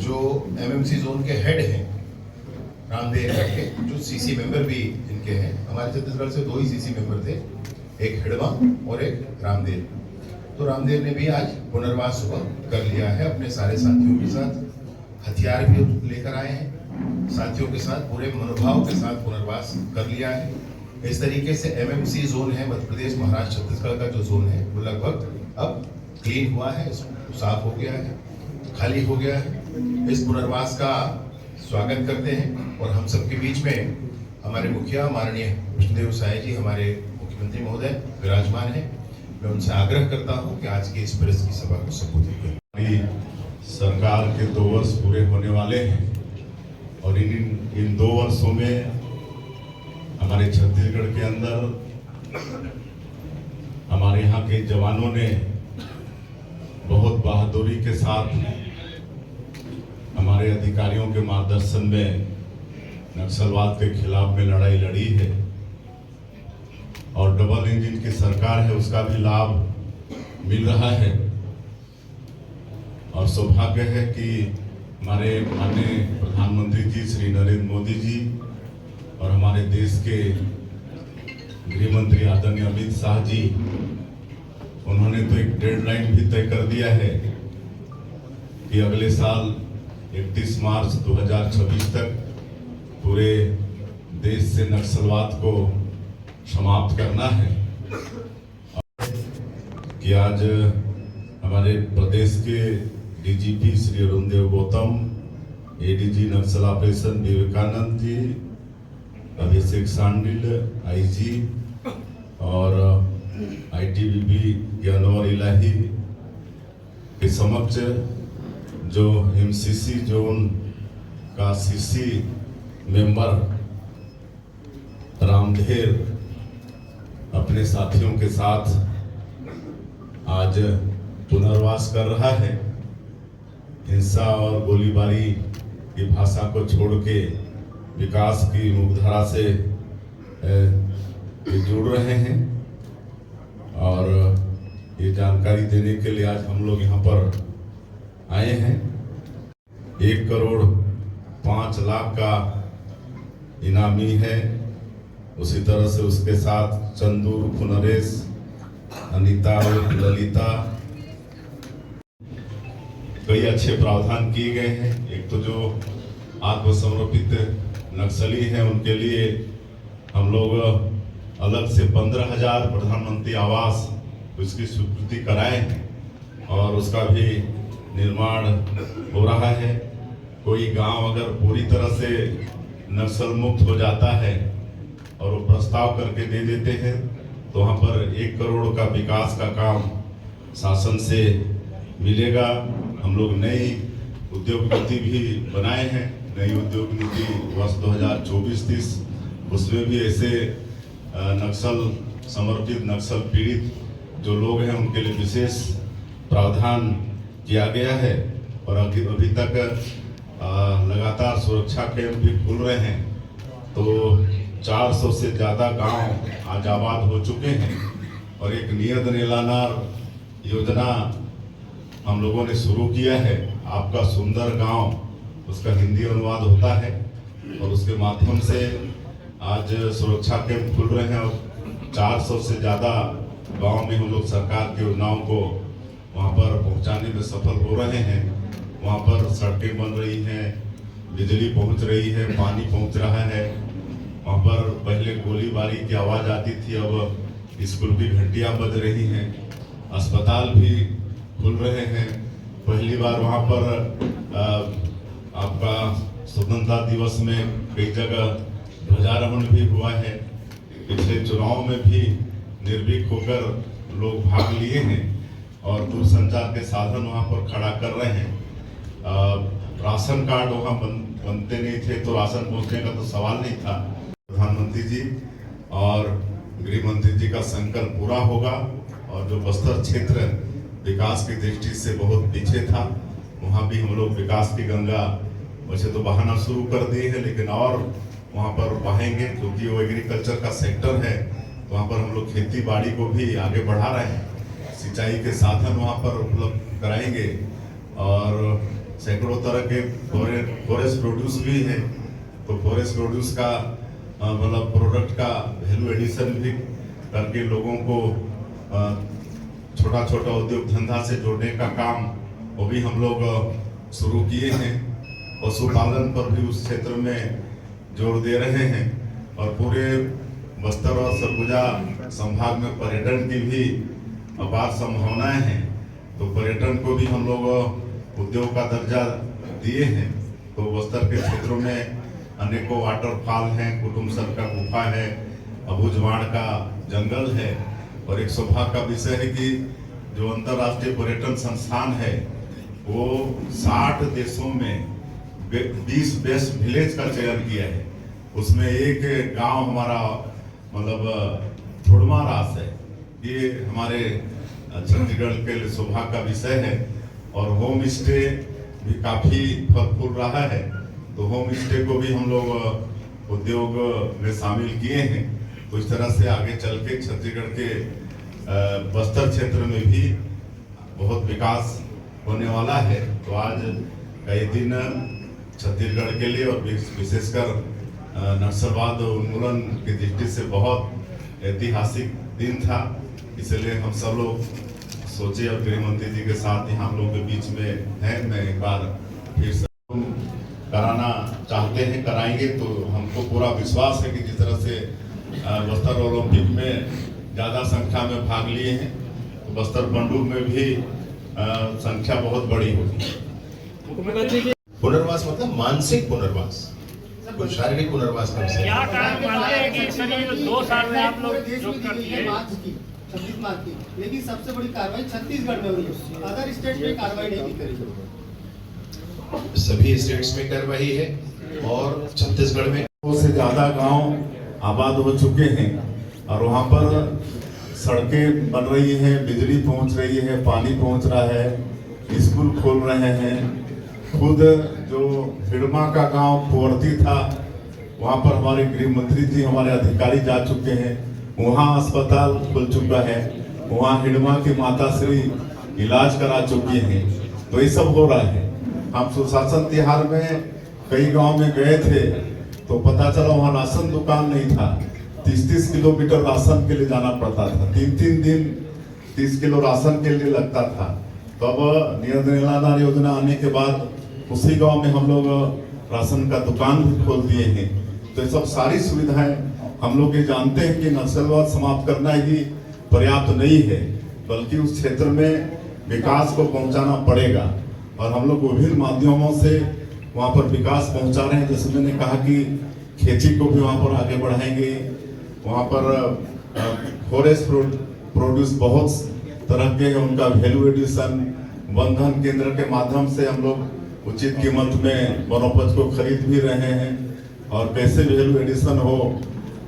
जो MMC zone के head हैं रामदेव के, जो सीसी मेंबर भी इनके हैं। हमारे छत्तीसगढ़ से 2 ही सीसी मेंबर थे, एक हिडवा और एक रामदेव। तो रामदेव ने भी आज पुनर्वास सुबह कर लिया है अपने सारे साथियों के साथ। हथियार भी लेकर आए हैं, साथियों के साथ पूरे मनोभाव के साथ पुनर्वास कर लिया है। इस तरीके से एमएमसी जोन है, मध्य प्रदेश महाराष्ट्र छत्तीसगढ़ का जो जोन है वो लगभग अब क्लीन हुआ है, साफ हो गया है, खाली हो गया है। इस पुनर्वास का स्वागत करते हैं और हम सबके बीच में हमारे मुखिया माननीय विष्णुदेव साय जी, हमारे मुख्यमंत्री महोदय विराजमान हैं। मैं उनसे आग्रह करता हूं कि आज की इस प्रेस की सभा को संबोधित करें। सरकार के 2 वर्ष पूरे होने वाले हैं और इन 2 वर्षों में हमारे छत्तीसगढ़ के अंदर हमारे यहाँ के जवानों ने बहुत बहादुरी के साथ हमारे अधिकारियों के मार्गदर्शन में नक्सलवाद के खिलाफ में लड़ाई लड़ी है और डबल इंजन की सरकार है, उसका भी लाभ मिल रहा है। और सौभाग्य है कि हमारे माननीय प्रधानमंत्री जी श्री नरेंद्र मोदी जी और हमारे देश के गृह मंत्री आदरणीय अमित शाह जी, उन्होंने तो एक डेडलाइन भी तय कर दिया है कि अगले साल 31 मार्च 2026 तक पूरे देश से नक्सलवाद को समाप्त करना है। कि आज हमारे प्रदेश के डीजीपी श्री अरुणदेव गौतम, एडीजी नक्सल ऑपरेशन विवेकानंद जी, अभिषेक सांडिल आईजी और आईटीबीपी ज्ञानवर इलाही के समक्ष जो एमसीसी जोन का सीसी मेंबर रामदेव अपने साथियों के साथ आज पुनर्वास कर रहा है। हिंसा और गोलीबारी की भाषा को छोड़ के विकास की मुखधारा से जुड़ रहे हैं और ये जानकारी देने के लिए आज हम लोग यहाँ पर आए हैं। 1 करोड़ 5 लाख का इनामी है। उसी तरह से उसके साथ चंदू नरेश, अनीता और ललिता, कई अच्छे प्रावधान किए गए हैं। एक तो जो आत्मसमर्पित नक्सली हैं उनके लिए हम लोग अलग से 15,000 प्रधानमंत्री आवास उसकी स्वीकृति कराए हैं और उसका भी निर्माण हो रहा है। कोई गांव अगर पूरी तरह से नक्सल मुक्त हो जाता है और वो प्रस्ताव करके दे देते हैं तो वहाँ पर 1 करोड़ का विकास का काम शासन से मिलेगा। हम लोग नई उद्योग नीति भी बनाए हैं, नई उद्योग नीति वर्ष 2024-30, उसमें भी ऐसे नक्सल समर्पित, नक्सल पीड़ित जो लोग हैं उनके लिए विशेष प्रावधान किया गया है। और अभी तक लगातार सुरक्षा कैंप भी खुल रहे हैं, तो 400 से ज़्यादा गांव आज आबाद हो चुके हैं और एक नियत नीलानार योजना हम लोगों ने शुरू किया है। आपका सुंदर गांव, उसका हिंदी अनुवाद होता है और उसके माध्यम से आज सुरक्षा कैंप खुल रहे हैं और 400 से ज़्यादा गांव में हम लोग सरकार की योजनाओं को वहां पर पहुंचाने में सफल हो रहे हैं। वहां पर सड़कें बन रही हैं, बिजली पहुंच रही है, पानी पहुंच रहा है। वहाँ पर पहले गोलीबारी की आवाज़ आती थी, अब स्कूल की घंटियाँ बज रही हैं, अस्पताल भी खुल रहे हैं। पहली बार वहाँ पर आपका स्वतंत्रता दिवस में कई जगह ध्वजारोहण भी हुआ है। पिछले चुनाव में भी निर्भीक होकर लोग भाग लिए हैं और दूरसंचार के साधन वहाँ पर खड़ा कर रहे हैं। राशन कार्ड वहाँ बनते नहीं थे तो राशन पहुँचने का तो सवाल नहीं था। प्रधानमंत्री जी और गृह मंत्री जी का संकल्प पूरा होगा और जो बस्तर क्षेत्र विकास की दृष्टि से बहुत पीछे था, वहाँ भी हम लोग विकास की गंगा वैसे तो बहाना शुरू कर दिए हैं, लेकिन और वहाँ पर बहाएंगे क्योंकि वो एग्रीकल्चर का सेक्टर है। तो वहाँ पर हम लोग खेती बाड़ी को भी आगे बढ़ा रहे हैं, सिंचाई के साधन वहाँ पर उपलब्ध कराएंगे और सैकड़ों तरह के फॉरेस्ट प्रोड्यूस भी है। तो फॉरेस्ट प्रोड्यूस का मतलब प्रोडक्ट का वैल्यू एडिशन भी करके लोगों को छोटा छोटा उद्योग धंधा से जोड़ने का काम वो भी हम लोग शुरू किए हैं। पशुपालन पर भी उस क्षेत्र में जोर दे रहे हैं और पूरे बस्तर और सरगुजा संभाग में पर्यटन की भी अपार संभावनाएं हैं। तो पर्यटन को भी हम लोग उद्योग का दर्जा दिए हैं। तो बस्तर के क्षेत्रों में अनेकों वाटरफॉल हैं, कुटुमसर का गुफा है, अबूझमाड़ का जंगल है। और एक सौभाग्य का विषय है कि जो अंतर्राष्ट्रीय पर्यटन संस्थान है वो 60 देशों में 20 बेस्ट विलेज का चयन किया है। उसमें एक गांव हमारा मतलब थोड़मा रास है। ये हमारे छत्तीसगढ़ के लिए सौभाग्य का विषय है। और होम स्टे भी काफी फल फूल रहा है। तो होम स्टे को भी हम लोग उद्योग में शामिल किए हैं। तो इस तरह से आगे चल के छत्तीसगढ़ के बस्तर क्षेत्र में भी बहुत विकास होने वाला है। तो आज कई दिन छत्तीसगढ़ के लिए और विशेषकर नक्सलवाद उन्मूलन की दृष्टि से बहुत ऐतिहासिक दिन था। इसलिए हम सब लोग सोचे और गृह मंत्री जी के साथ ही हम लोग के बीच में है। मैं एक बार फिर से कराना चाहते हैं, कराएंगे। तो हमको पूरा विश्वास है कि जिस तरह से बस्तर ओलंपिक में ज़्यादा संख्या में भाग लिए हैं तो बस्तर बंदूक में भी संख्या बहुत बड़ी होगी। पुनर्वास मतलब मानसिक पुनर्वास, कोई शारीरिक पुनर्वास का विषय। क्या कारण मानते हैं कि करीब 2 साल में आप लोग जो कर दिए 26 मार्च की, लेकिन सबसे बड़ी कार्रवाई छत्तीसगढ़ में हुई है, अदर स्टेट में कार्रवाई नहीं करी। सभी स्टेट्स में कार्रवाई है और छत्तीसगढ़ में से ज्यादा गांव आबाद हो चुके हैं और वहां पर सड़कें बन रही हैं, बिजली पहुंच रही है, पानी पहुंच रहा है, स्कूल खोल रहे हैं। खुद जो हिडमा का गांव पुवर्ती था वहां पर हमारे गृह मंत्री जी, हमारे अधिकारी जा चुके हैं। वहां अस्पताल खुल चुका है, वहां हिडमा की माता श्री इलाज करा चुकी हैं। तो ये सब हो रहा है। हम सुशासन तिहार में कई गांव में गए थे तो पता चला वहां राशन दुकान नहीं था। 30-30 किलोमीटर राशन के लिए जाना पड़ता था। 3-3 दिन 30 किलो राशन के लिए लगता था। तो अब निराधार योजना आने के बाद उसी गांव में हम लोग राशन का दुकान भी खोल दिए हैं। तो ये सब सारी सुविधाएं हम लोग ये जानते हैं कि नक्सलवाद समाप्त करना ही पर्याप्त नहीं है, बल्कि उस क्षेत्र में विकास को पहुंचाना पड़ेगा। और हम लोग विभिन्न माध्यमों से वहाँ पर विकास पहुंचा रहे हैं। जैसे मैंने कहा कि खेती को भी वहाँ पर आगे बढ़ाएंगे। वहाँ पर फॉरेस्ट प्रोड्यूस बहुत तरह के हैं, उनका वैल्यू एडिशन बंधन केंद्र के माध्यम से हम लोग उचित कीमत में वनोपज को खरीद भी रहे हैं। और कैसे वैल्यू एडिशन हो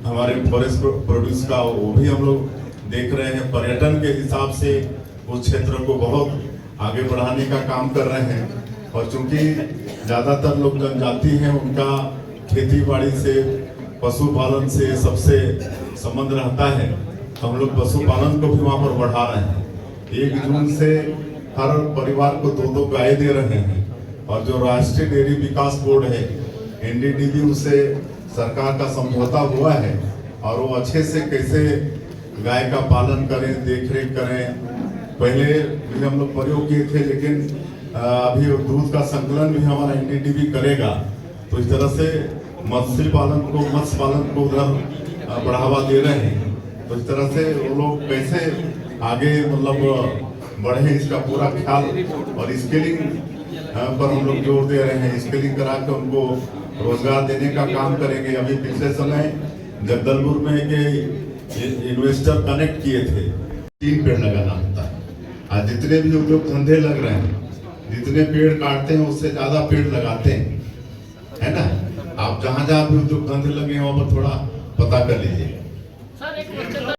हमारे फॉरेस्ट प्रोड्यूस का, वो भी हम लोग देख रहे हैं। पर्यटन के हिसाब से उस क्षेत्र को बहुत आगे बढ़ाने का काम कर रहे हैं। और चूंकि ज़्यादातर लोग जनजाति हैं, उनका खेती बाड़ी से, पशुपालन से सबसे संबंध रहता है। तो हम लोग पशुपालन को भी वहाँ पर बढ़ा रहे हैं। 1 जून से हर परिवार को 2-2 गाय दे रहे हैं। और जो राष्ट्रीय डेयरी विकास बोर्ड है NDDB, उससे सरकार का समझौता हुआ है। और वो अच्छे से कैसे गाय का पालन करें, देख रेख करें। पहले भी हम लोग प्रयोग किए थे, लेकिन अभी दूध का संकलन भी हमारा NDDB करेगा। तो इस तरह से मत्स्य पालन को उधर बढ़ावा दे रहे हैं। तो इस तरह से वो लोग कैसे आगे मतलब बढ़े, इसका पूरा ख्याल और स्केलिंग पर हम लोग जोर दे रहे हैं। स्केलिंग करा के उनको रोजगार देने का काम करेंगे। अभी पिछले समय जगदलपुर में एक इन्वेस्टर कनेक्ट किए थे। 3 पेड़ लगाना होता है। आज जितने भी उद्योग धंधे लग रहे हैं, जितने पेड़ काटते हैं उससे ज्यादा पेड़ लगाते हैं, है ना। आप जहाँ जहाँ भी उद्योग धंधे लगे हैं वहाँ पर थोड़ा पता कर लीजिए।